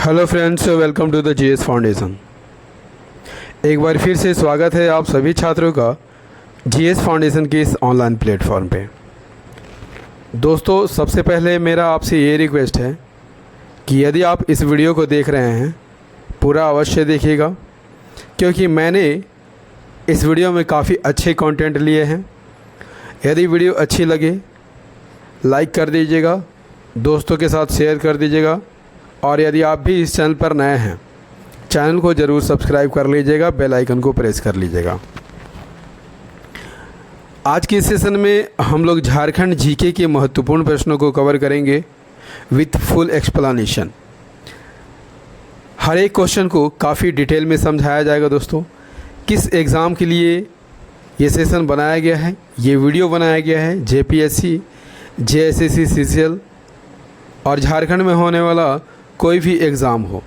Hello friends, welcome to the GS foundation. एक बार फिर से स्वागत है आप सभी छात्रों का जीएस फाउंडेशन के इस ऑनलाइन प्लेटफॉर्म पे। दोस्तों, सबसे पहले मेरा आपसे ये रिक्वेस्ट है कि यदि आप इस वीडियो को देख रहे हैं पूरा अवश्य देखिएगा, क्योंकि मैंने इस वीडियो में काफ़ी अच्छे कंटेंट लिए हैं। यदि वीडियो अच्छी लगे लाइक कर दीजिएगा, दोस्तों के साथ शेयर कर दीजिएगा, और यदि आप भी इस चैनल पर नए हैं चैनल को ज़रूर सब्सक्राइब कर लीजिएगा, बेल आइकन को प्रेस कर लीजिएगा। आज के सेशन में हम लोग झारखंड जीके के महत्वपूर्ण प्रश्नों को कवर करेंगे विथ फुल एक्सप्लेनेशन। हर एक क्वेश्चन को काफ़ी डिटेल में समझाया जाएगा। दोस्तों, किस एग्ज़ाम के लिए ये सेशन बनाया गया है, ये वीडियो बनाया गया है, जेपीएससी, जेएसएससी, सीजीएल और झारखंड में होने वाला कोई भी एग्ज़ाम हो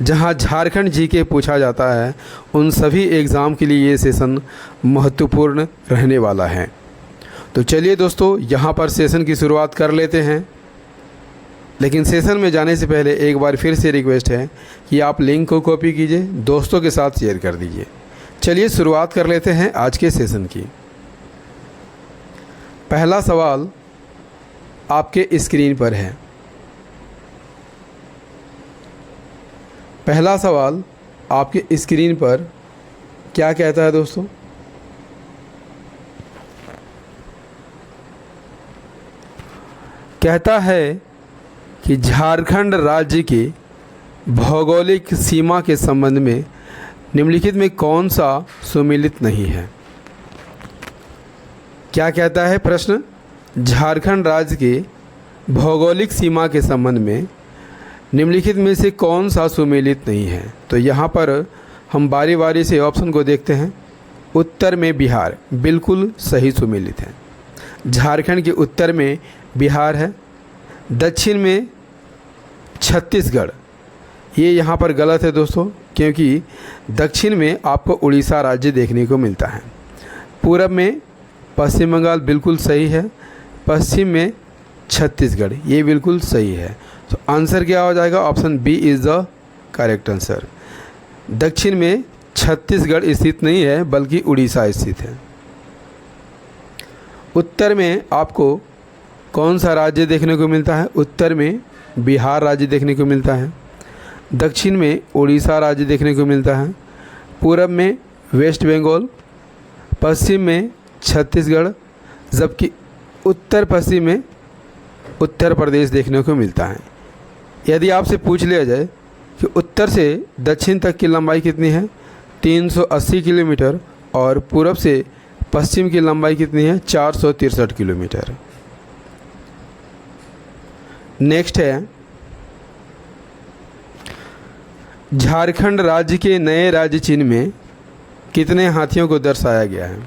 जहां झारखंड जीके पूछा जाता है, उन सभी एग्ज़ाम के लिए ये सेशन महत्वपूर्ण रहने वाला है। तो चलिए दोस्तों, यहां पर सेशन की शुरुआत कर लेते हैं। लेकिन सेशन में जाने से पहले एक बार फिर से रिक्वेस्ट है कि आप लिंक को कॉपी कीजिए, दोस्तों के साथ शेयर कर दीजिए। चलिए शुरुआत कर लेते हैं आज के सेशन की। पहला सवाल आपके स्क्रीन पर है। पहला सवाल आपके स्क्रीन पर क्या कहता है दोस्तों? कहता है कि झारखंड राज्य के भौगोलिक सीमा के संबंध में निम्नलिखित में कौन सा सुमेलित नहीं है। क्या कहता है प्रश्न? झारखंड राज्य के भौगोलिक सीमा के संबंध में निम्नलिखित में से कौन सा सुमेलित नहीं है। तो यहाँ पर हम बारी बारी से ऑप्शन को देखते हैं। उत्तर में बिहार बिल्कुल सही सुमेलित है। झारखंड के उत्तर में बिहार है, दक्षिण में छत्तीसगढ़। ये यहाँ पर गलत है दोस्तों, क्योंकि दक्षिण में आपको उड़ीसा राज्य देखने को मिलता है। पूरब में पश्चिम बंगाल बिल्कुल सही है, पश्चिम में छत्तीसगढ़, ये बिल्कुल सही है। तो आंसर क्या हो जाएगा? Option B is the correct answer. दक्षिण में छत्तीसगढ़ स्थित नहीं है, बल्कि उड़ीसा स्थित है। उत्तर में आपको कौन सा राज्य देखने को मिलता है? उत्तर में बिहार राज्य देखने को मिलता है, दक्षिण में उड़ीसा राज्य देखने को मिलता है, पूरब में वेस्ट बंगाल, पश्चिम में छत्तीसगढ़, जबकि उत्तर पश्चिम में उत्तर प्रदेश देखने को मिलता है। यदि आपसे पूछ लिया जाए कि उत्तर से दक्षिण तक की लंबाई कितनी है, 380 किलोमीटर, और पूरब से पश्चिम की लंबाई कितनी है, 463 किलोमीटर। नेक्स्ट है, झारखंड राज्य के नए राज्य चिन्ह में कितने हाथियों को दर्शाया गया है।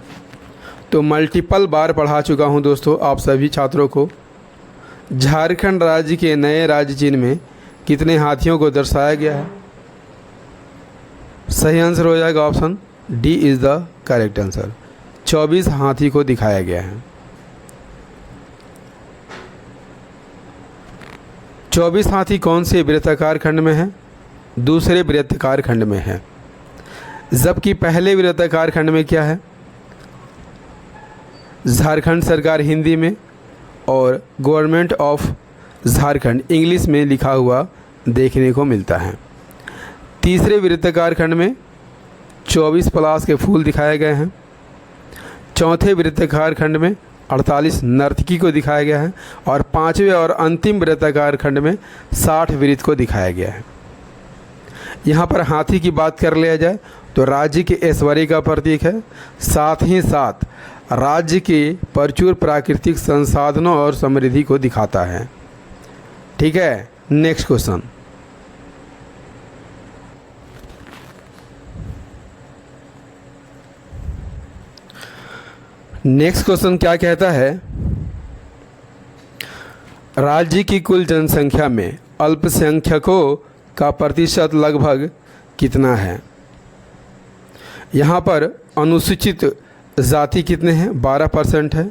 तो मल्टीपल बार पढ़ा चुका हूं दोस्तों आप सभी छात्रों को। झारखंड राज्य के नए राज्य चिन्ह में कितने हाथियों को दर्शाया गया है? सही आंसर हो जाएगा option D is the correct answer. 24 हाथी को दिखाया गया है। 24 हाथी कौन से वृत्ताकार खंड में है? दूसरे वृत्ताकार खंड में है, जबकि पहले वृत्ताकार खंड में क्या है? झारखंड सरकार हिंदी में और गवर्नमेंट ऑफ झारखंड इंग्लिश में लिखा हुआ देखने को मिलता है। तीसरे वृत्ताकार खंड में 24 पलाश के फूल दिखाए गए हैं। चौथे वृत्ताकार खंड में 48 नर्तकी को दिखाया गया है, और पांचवें और अंतिम वृत्ताकार खंड में 60 वृत्त को दिखाया गया है। यहाँ पर हाथी की बात कर लिया जाए तो राज्य के ऐश्वर्य का प्रतीक है, साथ ही साथ राज्य के प्रचुर प्राकृतिक संसाधनों और समृद्धि को दिखाता है। ठीक है, नेक्स्ट क्वेश्चन। नेक्स्ट क्वेश्चन क्या कहता है? राज्य की कुल जनसंख्या में अल्पसंख्यकों का प्रतिशत लगभग कितना है। यहाँ पर अनुसूचित जाति कितने हैं? 12% है,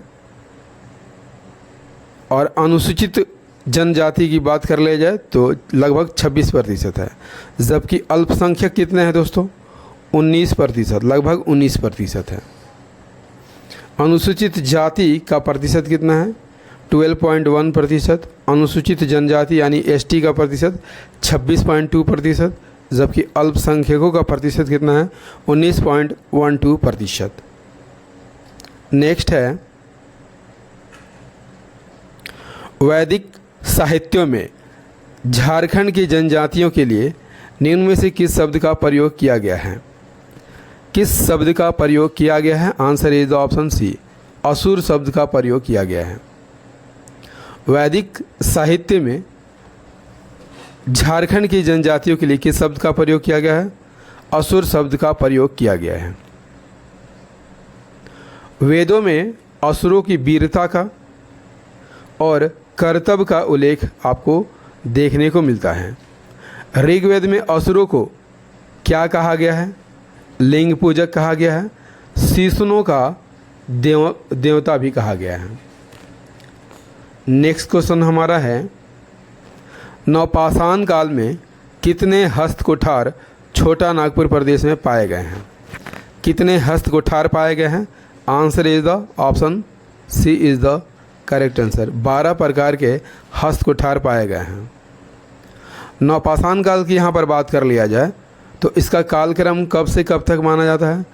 और अनुसूचित जनजाति की बात कर ले जाए तो लगभग 26% है, जबकि अल्पसंख्यक कितने हैं दोस्तों? 19%, लगभग 19% है। अनुसूचित जाति का प्रतिशत कितना है? 12.1%। अनुसूचित जनजाति यानी एसटी का प्रतिशत 26.2%, जबकि अल्पसंख्यकों का प्रतिशत कितना है? 19.12%। नेक्स्ट है, वैदिक साहित्यों में झारखंड की जनजातियों के लिए निम्न में से किस शब्द का प्रयोग किया गया है? किस शब्द का प्रयोग किया गया है? Answer is the option C, असुर शब्द का प्रयोग किया गया है। वैदिक साहित्य में झारखंड की जनजातियों के लिए किस शब्द का प्रयोग किया गया है? असुर शब्द का प्रयोग किया गया है। वेदों में असुरों की वीरता का और कर्तव्य का उल्लेख आपको देखने को मिलता है। ऋग्वेद में असुरों को क्या कहा गया है? लिंग पूजक कहा गया है। शिशुओं का देवता भी कहा गया है। नेक्स्ट क्वेश्चन हमारा है, नवपाषाण काल में कितने हस्तकुठार छोटा नागपुर प्रदेश में पाए गए हैं? कितने हस्तकुठार पाए गए हैं? Answer is the option C is the correct answer. 12 प्रकार के हस्तकुठार पाए गए हैं। नवपाषाण काल की यहाँ पर बात कर लिया जाए तो इसका कालक्रम कब से कब तक माना जाता है?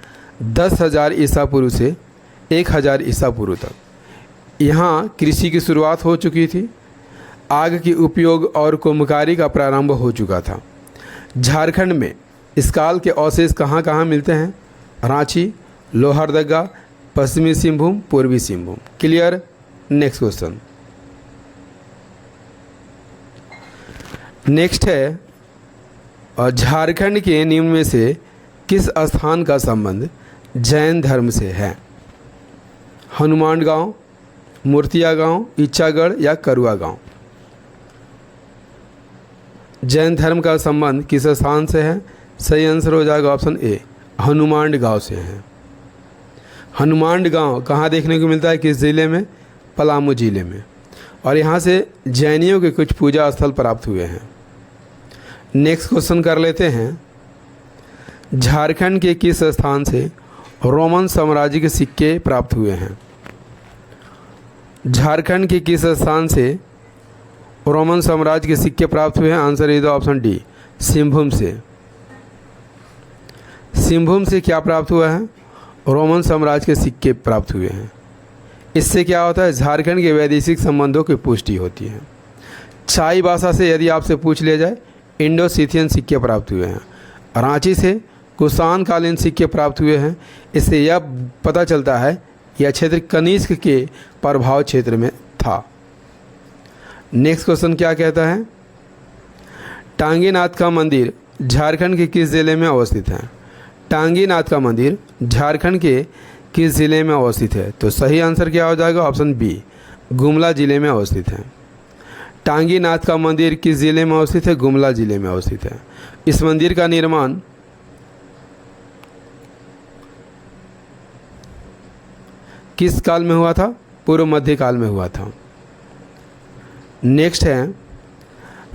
10,000 ईसा पूर्व से 1,000 ईसा पूर्व तक। यहाँ कृषि की शुरुआत हो चुकी थी, आग की उपयोग और कुम्भकारी का प्रारंभ हो चुका था। झारखंड में इस काल के अवशेष कहाँ कहाँ मिलते हैं? रांची, लोहरदगा, पश्चिमी सिंहभूम, पूर्वी Singhbhum. Clear? Next question. Next है, झारखंड के निम्न में से किस स्थान का संबंध जैन धर्म से है? हनुमान गांव, मूर्तिया गांव, इच्छागढ़ या करुआ गांव? जैन धर्म का संबंध किस स्थान से है? सही आंसर हो जाएगा ऑप्शन ए, हनुमान गांव से है। हनुमान गांव कहाँ देखने को मिलता है? किस ज़िले में? पलामू ज़िले में। और यहाँ से जैनियों के कुछ पूजा स्थल प्राप्त हुए हैं। नेक्स्ट क्वेश्चन कर लेते हैं, झारखंड के किस स्थान से रोमन साम्राज्य के सिक्के प्राप्त हुए हैं? झारखंड के किस स्थान से रोमन साम्राज्य के सिक्के प्राप्त हुए हैं? Answer is the option D, Singhbhum से। सिंहभूम से क्या प्राप्त हुआ है? रोमन साम्राज्य के सिक्के प्राप्त हुए हैं। इससे क्या होता है? झारखंड के वैदेशिक संबंधों की पुष्टि होती है। चाई भाषा से यदि आपसे पूछ लिया जाए, इंडो सीथियन सिक्के प्राप्त हुए हैं। रांची से कुषाण कालीन सिक्के प्राप्त हुए हैं। इससे यह पता चलता है यह क्षेत्र कनिष्क के प्रभाव क्षेत्र में था। नेक्स्ट क्वेश्चन क्या कहता है, टांगीनाथ का मंदिर झारखंड के किस ज़िले में अवस्थित है? टांगीनाथ का मंदिर झारखंड के किस ज़िले में अवस्थित है? तो सही आंसर क्या हो जाएगा? ऑप्शन बी, गुमला ज़िले में अवस्थित है। टांगीनाथ का मंदिर किस ज़िले में अवस्थित है? गुमला ज़िले में अवस्थित है। इस मंदिर का निर्माण किस काल में हुआ था? पूर्व मध्य काल में हुआ था। नेक्स्ट है,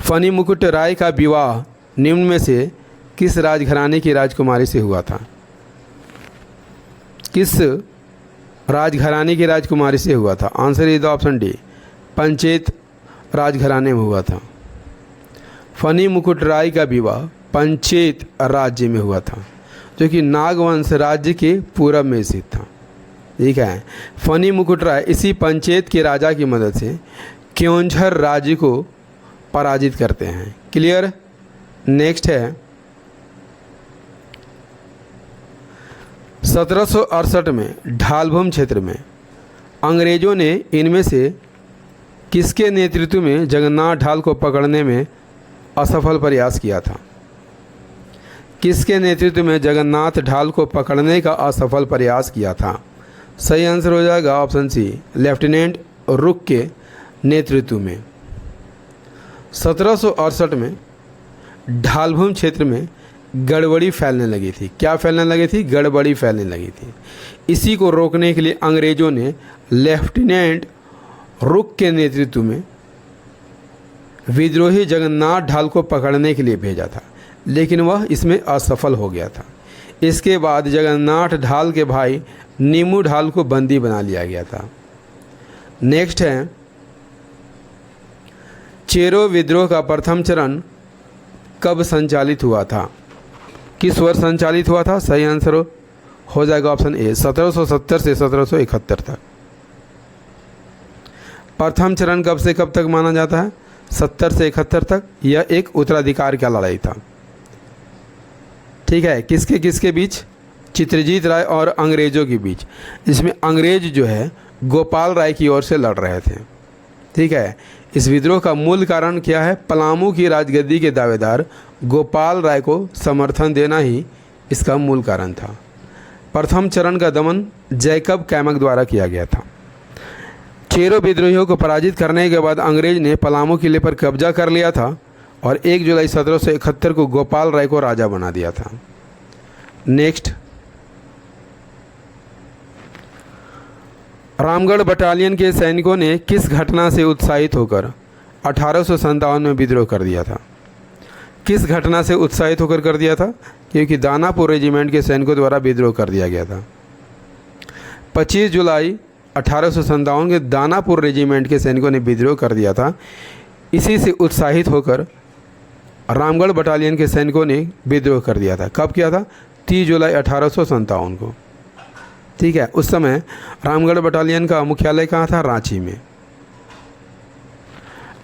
फनी मुकुट राय का विवाह निम्न में से किस राजघराने की राजकुमारी से हुआ था? किस राजघराने की राजकुमारी से हुआ था? Answer is the option D, Panchet राजघराने में हुआ था। फनी मुकुट राय का विवाह पंचेत राज्य में हुआ था, जो कि नागवंश राज्य के पूरब में स्थित था। ठीक है, फनी मुकुट राय इसी पंचेत के राजा की मदद से क्योंझर राज्य को पराजित करते हैं। क्लियर? नेक्स्ट है, 1768 में ढालभूम क्षेत्र में अंग्रेजों ने इनमें से किसके नेतृत्व में जगन्नाथ ढाल को पकड़ने में असफल प्रयास किया था? किसके नेतृत्व में जगन्नाथ ढाल को पकड़ने का असफल प्रयास किया था? सही आंसर हो जाएगा ऑप्शन सी, लेफ्टिनेंट रुक के नेतृत्व में। 1768 में ढालभूम क्षेत्र में गड़बड़ी फैलने लगी थी। क्या फैलने लगी थी? गड़बड़ी फैलने लगी थी। इसी को रोकने के लिए अंग्रेज़ों ने लेफ्टिनेंट रुक के नेतृत्व में विद्रोही जगन्नाथ ढाल को पकड़ने के लिए भेजा था, लेकिन वह इसमें असफल हो गया था। इसके बाद जगन्नाथ ढाल के भाई नीमू ढाल को बंदी बना लिया गया था। नेक्स्ट है, चेरो विद्रोह का प्रथम चरण कब संचालित हुआ था? किस वर्ष संचालित हुआ था? सही आंसर हो जाएगा ऑप्शन ए, 1770 से 1771 तक। प्रथम चरण कब से कब तक माना जाता है? 70 से 71 तक। यह एक उत्तराधिकार का लड़ाई था। ठीक है, किसके किसके बीच? चित्रजीत राय और अंग्रेज़ों के बीच। इसमें अंग्रेज जो है गोपाल राय की ओर से लड़ रहे थे। ठीक है, इस विद्रोह का मूल कारण क्या है? पलामू की राजगद्दी के दावेदार गोपाल राय को समर्थन देना ही इसका मूल कारण था। प्रथम चरण का दमन जैकब कैमक द्वारा किया गया था। चेरो विद्रोहियों को पराजित करने के बाद अंग्रेज ने पलामू किले पर कब्जा कर लिया था और 1 जुलाई 1771 को गोपाल राय को राजा बना दिया था। नेक्स्ट, रामगढ़ बटालियन के सैनिकों ने किस घटना से उत्साहित होकर 1857 में विद्रोह कर दिया था? किस घटना से उत्साहित होकर कर दिया था? क्योंकि दानापुर रेजिमेंट के सैनिकों द्वारा विद्रोह कर दिया गया था। 25 जुलाई 1857 के दानापुर रेजिमेंट के सैनिकों ने विद्रोह कर दिया था। इसी से उत्साहित होकर रामगढ़ बटालियन के सैनिकों ने विद्रोह कर दिया था। कब किया था? 30 जुलाई 1857 को। ठीक है, उस समय रामगढ़ बटालियन का मुख्यालय कहाँ था? रांची में।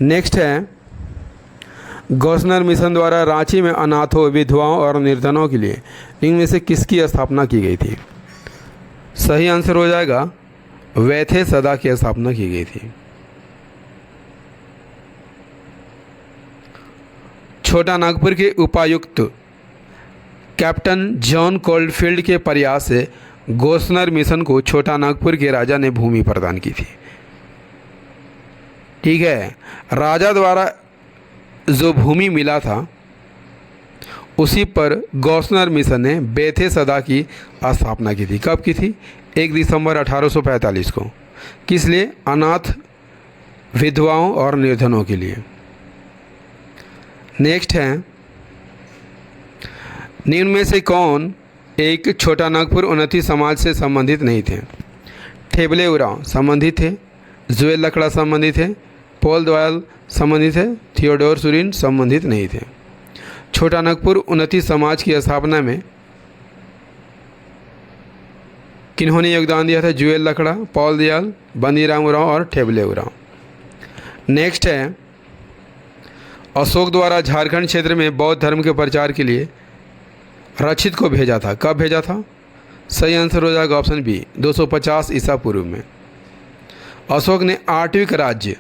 नेक्स्ट है, गौसनर मिशन द्वारा रांची में अनाथों, विधवाओं और निर्धनों के लिए निम्न में से किसकी स्थापना की गई थी? सही आंसर हो जाएगा वैथे सदा की स्थापना की गई थी। छोटा नागपुर के उपायुक्त कैप्टन जॉन कोल्डफील्ड के प्रयास से गौसनर मिशन को छोटा नागपुर के राजा ने भूमि प्रदान की थी। ठीक है, राजा द्वारा जो भूमि मिला था उसी पर गौसनर मिशन ने बेथे सदा की स्थापना की थी। कब की थी? 1 दिसंबर 1845 को। किस लिए? अनाथ, विधवाओं और निर्धनों के लिए। नेक्स्ट है, निम्न में से कौन एक छोटा नागपुर उन्नति समाज से संबंधित नहीं थे? ठेबले उरांव संबंधित थे, जुएल लकड़ा संबंधित थे, पॉल दयाल संबंधित है, थियोडोर सुरीन संबंधित नहीं थे। छोटा नागपुर उन्नति समाज की स्थापना में किन्होंने योगदान दिया था? जुएल लकड़ा, पॉल दयाल, बंदीराम उरांव और ठेबले उरांव। नेक्स्ट है, अशोक द्वारा झारखंड क्षेत्र में बौद्ध धर्म के प्रचार के लिए रचित को भेजा था। कब भेजा था? सही आंसर हो जाएगा ऑप्शन बी, 250 ईसा पूर्व में। अशोक ने आठवीं राज्य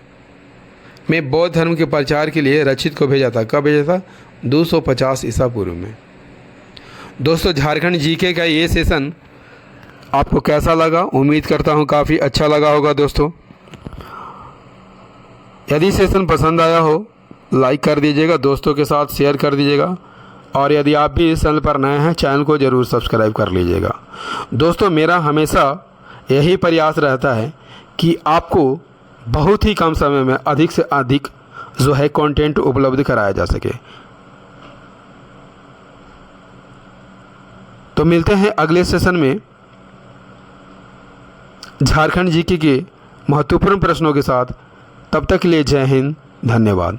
में बौद्ध धर्म के प्रचार के लिए रचित को भेजा था। कब भेजा था? 250 ईसा पूर्व में। दोस्तों, झारखंड जीके का ये सेशन आपको कैसा लगा? उम्मीद करता हूँ काफ़ी अच्छा लगा होगा। दोस्तों, यदि सेशन पसंद आया हो लाइक कर दीजिएगा, दोस्तों के साथ शेयर कर दीजिएगा और यदि आप भी इस चैनल पर नए हैं चैनल को ज़रूर सब्सक्राइब कर लीजिएगा। दोस्तों, मेरा हमेशा यही प्रयास रहता है कि आपको बहुत ही कम समय में अधिक से अधिक जो है कंटेंट उपलब्ध कराया जा सके। तो मिलते हैं अगले सेशन में झारखंड जीके के महत्वपूर्ण प्रश्नों के साथ। तब तक के लिए जय हिंद, धन्यवाद।